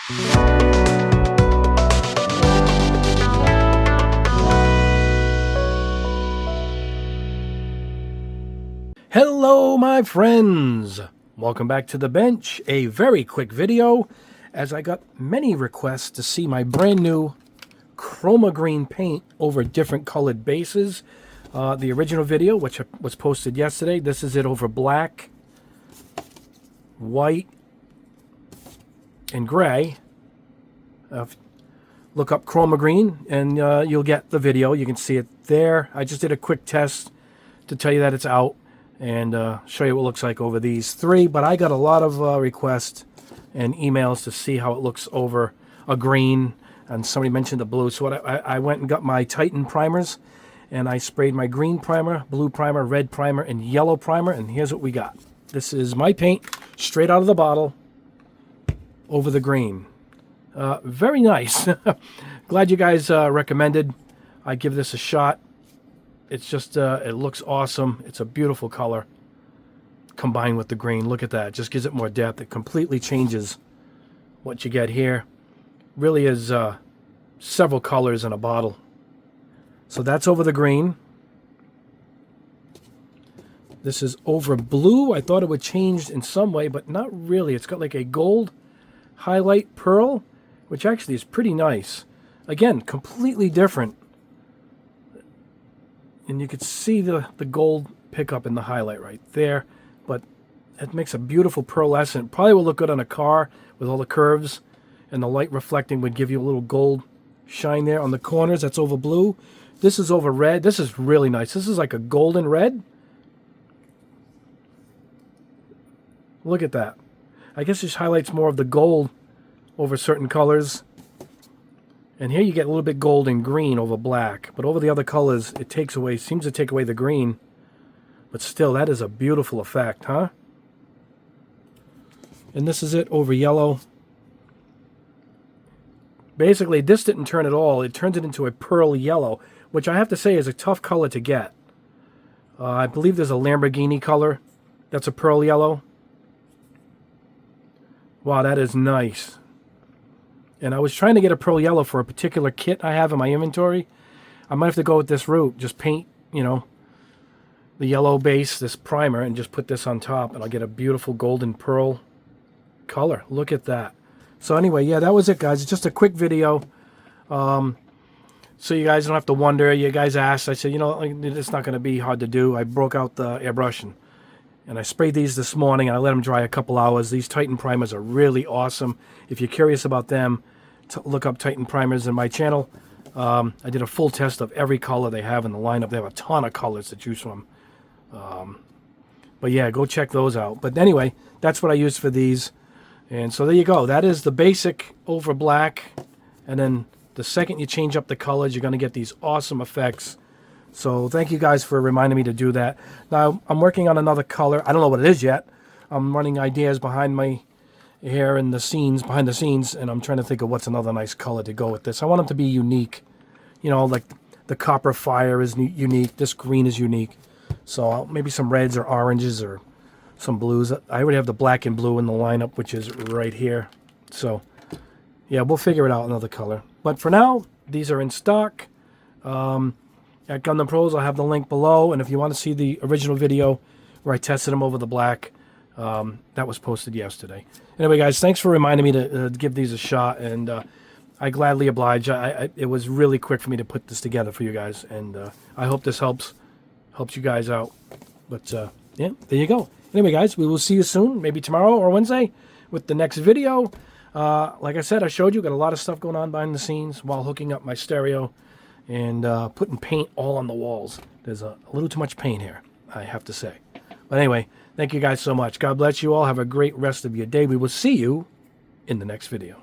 Hello my friends, welcome back to the bench. A very quick video as I got many requests to see my brand new Chroma green paint over different colored bases. The original video, which was posted yesterday, this is it over black, white, and gray. Look up Chroma green and you'll get the video. You can see it there. I just did a quick test to tell you that it's out and show you what it looks like over these three. But I got a lot of requests and emails to see how it looks over a green, and somebody mentioned the blue. So I went and got my Titan primers, and I sprayed my green primer, blue primer, red primer, and yellow primer, and here's what we got. This is my paint straight out of the bottle over the green. Very nice. Glad you guys recommended I give this a shot. It's just, it looks awesome. It's a beautiful color combined with the green. Look at that. It just gives it more depth. It completely changes what you get here. Really is several colors in a bottle. So that's over the green. This is over blue. I thought it would change in some way, but not really. It's got like a gold highlight pearl, which actually is pretty nice. Again, completely different. And you could see the gold pickup in the highlight right there. But it makes a beautiful pearlescent. Probably will look good on a car with all the curves. And the light reflecting would give you a little gold shine there on the corners. That's over blue. This is over red. This is really nice. This is like a golden red. Look at that. I guess this highlights more of the gold over certain colors. And here you get a little bit gold and green over black. But over the other colors, it takes away, seems to take away the green. But still, that is a beautiful effect, huh? And this is it over yellow. Basically, this didn't turn at all. It turns it into a pearl yellow, which I have to say is a tough color to get. I believe there's a Lamborghini color that's a pearl yellow. Wow, that is nice. And I was trying to get a pearl yellow for a particular kit I have in my inventory. I might have to go with this route. Just paint, you know, the yellow base, this primer, and just put this on top, and I'll get a beautiful golden pearl color. Look at that. So anyway, yeah, that was it, guys. It's just a quick video. So you guys don't have to wonder. You guys asked. I said, you know, it's not going to be hard to do. I broke out the airbrush and I sprayed these this morning, and I let them dry a couple hours. These Titan primers are really awesome. If you're curious about them, look up Titan primers in my channel. I did a full test of every color they have in the lineup. They have a ton of colors to choose from. But yeah, go check those out. But anyway, that's what I used for these. And so there you go. That is the basic over black. And then the second you change up the colors, you're going to get these awesome effects. So thank you guys for reminding me to do that. Now, I'm working on another color. I don't know what it is yet. I'm running ideas behind my hair and the scenes, behind the scenes, and I'm trying to think of what's another nice color to go with this. I want them to be unique. You know, like the copper fire is unique. This green is unique. So maybe some reds or oranges or some blues. I already have the black and blue in the lineup, which is right here. So, yeah, we'll figure it out another color. But for now, these are in stock. At Gundam Pros, I'll have the link below. And if you want to see the original video where I tested them over the black, that was posted yesterday. Anyway, guys, thanks for reminding me to give these a shot. And I gladly oblige. It was really quick for me to put this together for you guys. And I hope this helps you guys out. But, yeah, there you go. Anyway, guys, we will see you soon, maybe tomorrow or Wednesday, with the next video. Like I said, I showed you, got a lot of stuff going on behind the scenes while hooking up my stereo and putting paint all on the walls. There's a little too much paint here, I have to say. But anyway, thank you guys so much. God bless you all. Have a great rest of your day. We will see you in the next video.